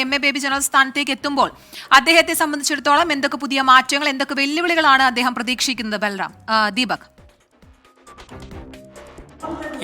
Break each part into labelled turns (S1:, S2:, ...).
S1: M A baby general സ്ഥാനത്തേക്ക് എത്തുമ്പോൾ അദ്ദേഹത്തെ സംബന്ധിച്ചിടത്തോളം എന്തൊക്കെ പുതിയ മാറ്റങ്ങൾ, എന്തൊക്കെ വെല്ലുവിളികളാണ് അദ്ദേഹം പ്രതീക്ഷിക്കുന്നത്? ബൽറാം, ദീപക്.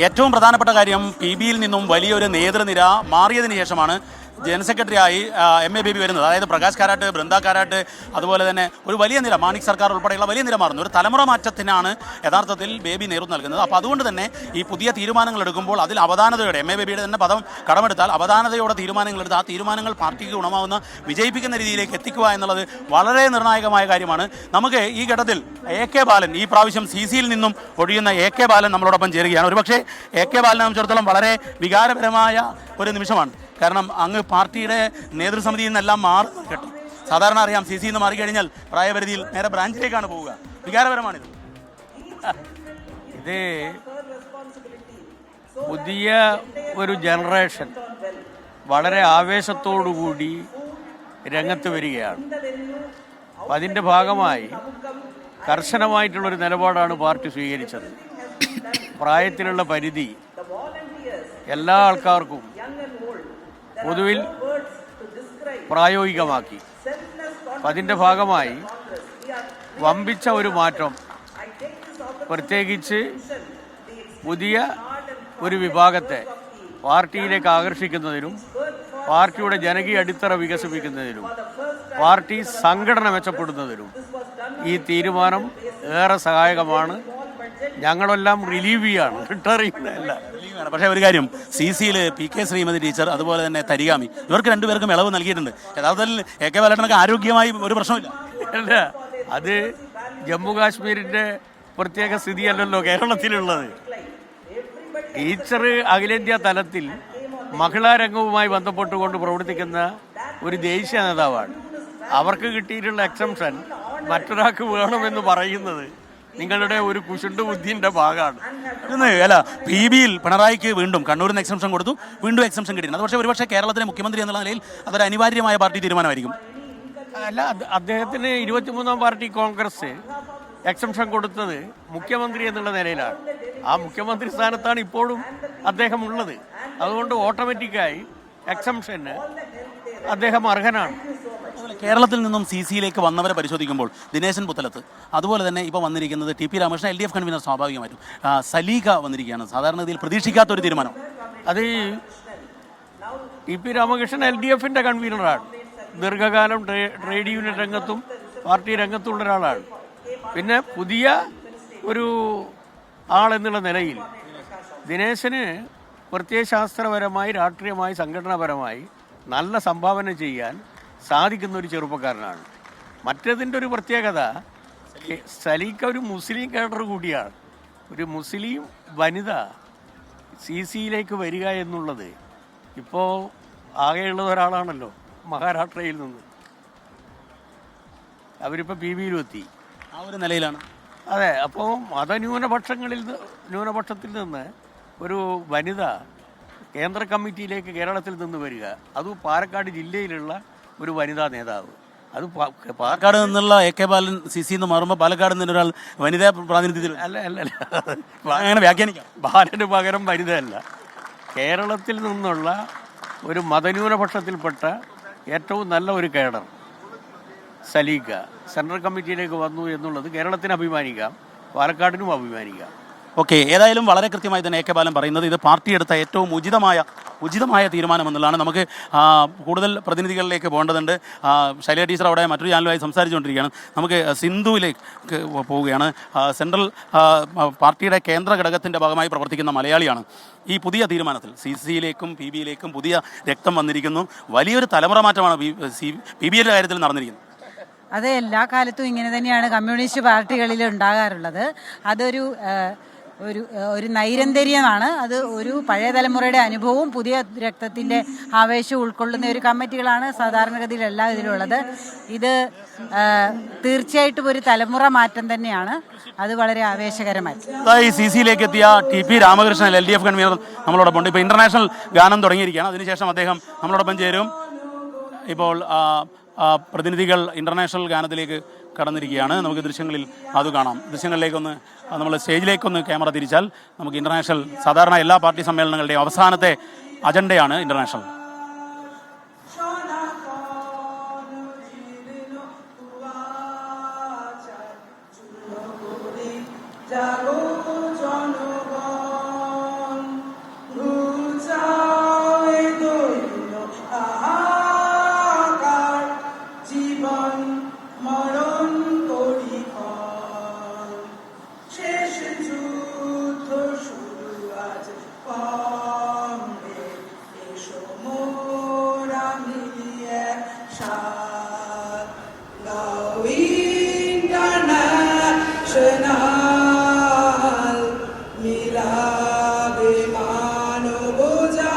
S2: ഏറ്റവും പ്രധാനപ്പെട്ട കാര്യം PBയിൽ നിന്നും വലിയൊരു നേതൃനിര മാറിയതിനു ശേഷമാണ് ജനറൽ സെക്രട്ടറിയായി എം എ ബേബി വരുന്നത്. അതായത് പ്രകാശ് കാരാട്ട്, ബൃന്ദ കാരാട്ട്, അതുപോലെ തന്നെ ഒരു വലിയ നിര, മാണിക് സർക്കാർ ഉൾപ്പെടെയുള്ള വലിയ നിര മാറുന്നു. ഒരു തലമുറ മാറ്റത്തിനാണ് യഥാർത്ഥത്തിൽ ബേബി നേതൃത്വം നൽകുന്നത്. അപ്പോൾ അതുകൊണ്ട് തന്നെ ഈ പുതിയ തീരുമാനങ്ങൾ എടുക്കുമ്പോൾ അതിൽ അവധാനതയോടെ, എം എ ബേബിയുടെ തന്നെ പദം കടമെടുത്താൽ അവധാനതയോടെ തീരുമാനങ്ങൾ എടുത്ത് ആ തീരുമാനങ്ങൾ പാർട്ടിക്ക് ഗുണമാവുന്ന, വിജയിപ്പിക്കുന്ന രീതിയിലേക്ക് എത്തിക്കുക എന്നുള്ളത് വളരെ നിർണായകമായ കാര്യമാണ്. നമുക്ക് ഈ ഘട്ടത്തിൽ AK ബാലൻ, ഈ പ്രാവശ്യം CCയിൽ നിന്നും ഒഴിയുന്ന AK ബാലൻ നമ്മളോടൊപ്പം ചേരുകയാണ്. ഒരുപക്ഷെ AK ബാലനെ സംബന്ധിച്ചിടത്തോളം വളരെ വികാരപരമായ ഒരു നിമിഷമാണ്. കാരണം അങ്ങ് പാർട്ടിയുടെ നേതൃസമിതിയിൽ നിന്നെല്ലാം മാറുന്ന ഘട്ടം. സാധാരണ അറിയാം, CC നിന്ന് മാറിക്കഴിഞ്ഞാൽ പ്രായപരിധിയിൽ നേരെ ബ്രാഞ്ചിലേക്കാണ് പോവുക. വികാരപരമാണിത്.
S3: ഇത് പുതിയ ഒരു ജനറേഷൻ വളരെ ആവേശത്തോടുകൂടി രംഗത്ത് വരികയാണ്. അപ്പം അതിൻ്റെ ഭാഗമായി കർശനമായിട്ടുള്ളൊരു നിലപാടാണ് പാർട്ടി സ്വീകരിച്ചത്. പ്രായത്തിലുള്ള പരിധി എല്ലാ ആൾക്കാർക്കും പൊതുവിൽ പ്രായോഗികമാക്കി. അപ്പം അതിൻ്റെ ഭാഗമായി വമ്പിച്ച ഒരു മാറ്റം, പ്രത്യേകിച്ച് പുതിയ ഒരു വിഭാഗത്തെ പാർട്ടിയിലേക്ക് ആകർഷിക്കുന്നതിനും പാർട്ടിയുടെ ജനകീയ അടിത്തറ വികസിപ്പിക്കുന്നതിനും പാർട്ടി സംഘടന മെച്ചപ്പെടുന്നതിനും ഈ തീരുമാനം ഏറെ സഹായകമാണ്. ഞങ്ങളെല്ലാം റിലീവ് ചെയ്യാണ്, റിട്ടയർ ചെയ്യുന്നതല്ല.
S2: പക്ഷേ ഒരു കാര്യം, CCയിൽ PK ശ്രീമതി ടീച്ചർ, അതുപോലെ തന്നെ തരിഗാമി, ഇവർക്ക് രണ്ടുപേർക്കും ഇളവ് നൽകിയിട്ടുണ്ട്. യഥാർത്ഥത്തിൽ AK ബാലനൊക്കെ ആരോഗ്യമായി ഒരു പ്രശ്നമില്ല.
S3: അല്ല, അത് ജമ്മു കാശ്മീരിൻ്റെ പ്രത്യേക സ്ഥിതിയല്ലല്ലോ കേരളത്തിലുള്ളത്. ടീച്ചർ അഖിലേന്ത്യാ തലത്തിൽ മഹിളാ രംഗവുമായി ബന്ധപ്പെട്ടുകൊണ്ട് പ്രവർത്തിക്കുന്ന ഒരു ദേശീയ നേതാവാണ്. അവർക്ക് കിട്ടിയിട്ടുള്ള എക്സംഷൻ മറ്റൊരാൾക്ക് വേണമെന്ന് പറയുന്നത് നിങ്ങളുടെ ഒരു കുശുണ്ട് ബുദ്ധിന്റെ ഭാഗമാണ്.
S2: അല്ല, PBയിൽ പിണറായിക്ക് വീണ്ടും കണ്ണൂരിൽ നിന്ന് എക്സംഷൻ കൊടുത്തു, വീണ്ടും എക്സംഷൻ കിട്ടിയിട്ടുണ്ട്. അത് പക്ഷേ ഒരുപക്ഷെ കേരളത്തിലെ മുഖ്യമന്ത്രി എന്നുള്ള നിലയിൽ അതൊരു അനിവാര്യമായ പാർട്ടി തീരുമാനമായിരിക്കും.
S3: അല്ല, അദ്ദേഹത്തിന് 23-ാം പാർട്ടി കോൺഗ്രസ് എക്സംഷൻ കൊടുത്തത് മുഖ്യമന്ത്രി എന്നുള്ള നിലയിലാണ്. ആ മുഖ്യമന്ത്രി സ്ഥാനത്താണ് ഇപ്പോഴും അദ്ദേഹം ഉള്ളത്. അതുകൊണ്ട് ഓട്ടോമാറ്റിക്കായി എക്സംഷന് അദ്ദേഹം അർഹനാണ്.
S2: കേരളത്തിൽ നിന്നും CCയിലേക്ക് വന്നവരെ പരിശോധിക്കുമ്പോൾ ദിനേശൻ പുത്തലത്ത്, അതുപോലെ തന്നെ ഇപ്പോൾ വന്നിരിക്കുന്നത് TP രാമകൃഷ്ണൻ, LDF കൺവീനർ, സ്വാഭാവികമായിട്ടും സലീഖ വന്നിരിക്കുകയാണ്. സാധാരണഗതിയിൽ പ്രതീക്ഷിക്കാത്തൊരു തീരുമാനം.
S3: അത് TP രാമകൃഷ്ണൻ LDFിൻ്റെ കൺവീനറാണ്. ദീർഘകാലം ട്രേഡ് യൂണിയൻ രംഗത്തും പാർട്ടി രംഗത്തുള്ള ഒരാളാണ്. പിന്നെ പുതിയ ഒരു ആളെന്നുള്ള നിലയിൽ ദിനേശന് പ്രത്യയശാസ്ത്രപരമായി, രാഷ്ട്രീയമായി, സംഘടനാപരമായി നല്ല സംഭാവന ചെയ്യാൻ സാധിക്കുന്ന ഒരു ചെറുപ്പക്കാരനാണ്. മറ്റതിൻ്റെ ഒരു പ്രത്യേകത, സലീഖ ഒരു മുസ്ലിം കേഡർ കൂടിയാണ്. ഒരു മുസ്ലിം വനിത CCയിലേക്ക് വരിക എന്നുള്ളത് ഇപ്പോൾ ആകെയുള്ളത് ഒരാളാണല്ലോ, മഹാരാഷ്ട്രയിൽ നിന്ന്. അവരിപ്പോൾ PBയിലും എത്തി.
S2: ആ ഒരു നിലയിലാണ്.
S3: അതെ. അപ്പോൾ ന്യൂനപക്ഷത്തിൽ നിന്ന് ഒരു വനിത കേന്ദ്ര കമ്മിറ്റിയിലേക്ക് കേരളത്തിൽ നിന്ന് വരിക, അത് പാലക്കാട് ജില്ലയിലുള്ള ഒരു വനിതാ നേതാവ്. അത്
S2: പാലക്കാട് നിന്നുള്ള AK ബാലൻ CCന്ന് മാറുമ്പോൾ പാലക്കാട് നിന്നൊരാൾ വനിതാ പ്രാതിനിധ്യത്തിൽ
S3: അല്ല,
S2: അങ്ങനെ വ്യാഖ്യാനിക്കാം.
S3: ബാലന് പകരം വനിതയല്ല, കേരളത്തിൽ നിന്നുള്ള ഒരു മതന്യൂനപക്ഷത്തിൽപ്പെട്ട ഏറ്റവും നല്ല ഒരു കേഡർ സലീഖ സെൻട്രൽ കമ്മിറ്റിയിലേക്ക് വന്നു എന്നുള്ളത് കേരളത്തിന് അഭിമാനിക്കാം, പാലക്കാടിനും അഭിമാനിക്കാം.
S2: ഓക്കെ, ഏതായാലും വളരെ കൃത്യമായി തന്നെ AK ബാലൻ പറയുന്നത് ഇത് പാർട്ടി എടുത്ത ഏറ്റവും ഉചിതമായ തീരുമാനം എന്നുള്ളതാണ്. നമുക്ക് കൂടുതൽ പ്രതിനിധികളിലേക്ക് പോകേണ്ടതുണ്ട്. ശൈലജ ടീച്ചർ അവിടെ മറ്റൊരു ചാനലുമായി സംസാരിച്ചുകൊണ്ടിരിക്കുകയാണ്. നമുക്ക് സിന്ധുവിലേക്ക് പോവുകയാണ്. സെൻട്രൽ പാർട്ടിയുടെ കേന്ദ്ര ഘടകത്തിൻ്റെ ഭാഗമായി പ്രവർത്തിക്കുന്ന മലയാളിയാണ്. ഈ പുതിയ തീരുമാനത്തിൽ CCയിലേക്കും PBയിലേക്കും പുതിയ രക്തം വന്നിരിക്കുന്നു. വലിയൊരു തലമുറ മാറ്റമാണ് PBയുടെ കാര്യത്തിൽ നടന്നിരിക്കുന്നത്.
S4: അത് എല്ലാ കാലത്തും ഇങ്ങനെ തന്നെയാണ് കമ്മ്യൂണിസ്റ്റ് പാർട്ടികളിൽ ഉണ്ടാകാറുള്ളത്. അതൊരു ഒരു നൈരന്തര്യമാണ്. അത് ഒരു പഴയ തലമുറയുടെ അനുഭവവും പുതിയ രക്തത്തിൻ്റെ ആവേശവും ഉൾക്കൊള്ളുന്ന ഒരു കമ്മിറ്റികളാണ് സാധാരണഗതിയിൽ എല്ലാ ഇതിലുള്ളത്. ഇത് തീർച്ചയായിട്ടും ഒരു തലമുറ മാറ്റം തന്നെയാണ്. അത് വളരെ ആവേശകരമായി.
S2: CCയിലേക്ക് എത്തിയ TP രാമകൃഷ്ണൻ, LDF കൺവീനർ നമ്മളോടൊപ്പം ഉണ്ട്. ഇപ്പോൾ ഇന്റർനാഷണൽ ഗാനം തുടങ്ങിയിരിക്കുകയാണ്. അതിനുശേഷം അദ്ദേഹം നമ്മളോടൊപ്പം ചേരും. ഇപ്പോൾ പ്രതിനിധികൾ ഇന്റർനാഷണൽ ഗാനത്തിലേക്ക് കടന്നിരിക്കുകയാണ്. നമുക്ക് ദൃശ്യങ്ങളിൽ അത് കാണാം. ദൃശ്യങ്ങളിലേക്കൊന്ന് നമ്മൾ സ്റ്റേജിലേക്കൊന്ന് ക്യാമറ തിരിച്ചാൽ നമുക്ക് ഇന്റർനാഷണൽ, സാധാരണ എല്ലാ പാർട്ടി സമ്മേളനങ്ങളുടെയും അവസാനത്തെ അജണ്ടയാണ് ഇന്റർനാഷണൽ.
S5: Now international মিলাবে মানবতা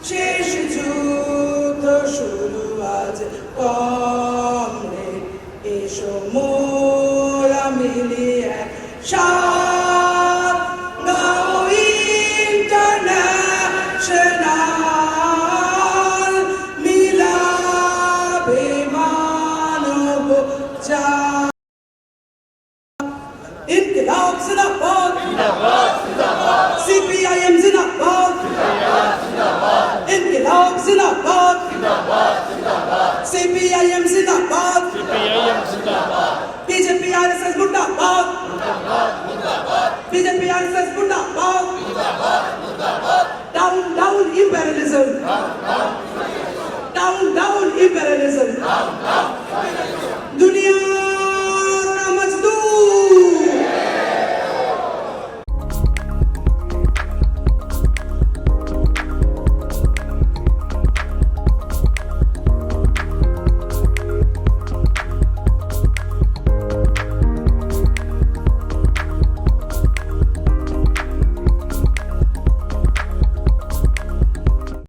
S5: শেষ যুদ্ধ শুরু আজ কমরেড এসো মোরা মিলিয়ে সাত Now international মিলাবে মানবতা İnkılap zindabad CPIM zindabad İnkılap zindabad CPIM zindabad BJP RSS murdabad BJP RSS murdabad Down down imperialism Down down imperialism